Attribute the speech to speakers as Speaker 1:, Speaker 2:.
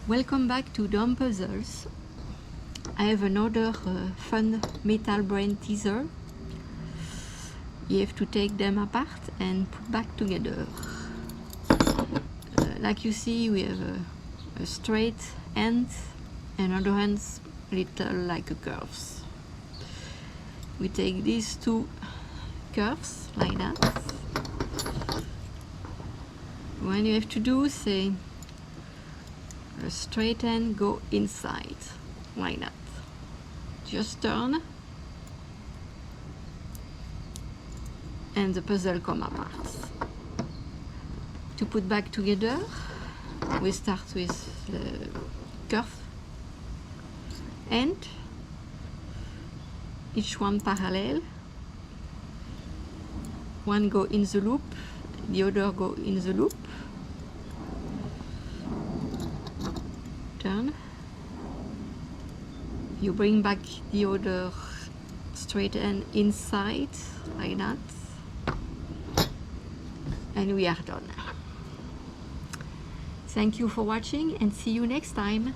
Speaker 1: Welcome back to Dumb Puzzles. I have another fun metal brain teaser. You have to take them apart and put back together. Like you see, we have a straight end and other ends little like a curves. We take these two curves like that. What you have to do, say a straight end go inside like that. Just turn and the puzzle come apart. To put back together, we start with the curve and each one parallel. One go in the loop, the other go in the loop. Turn. You bring back the other straight end inside like that, and we are done. Thank you for watching and see you next time.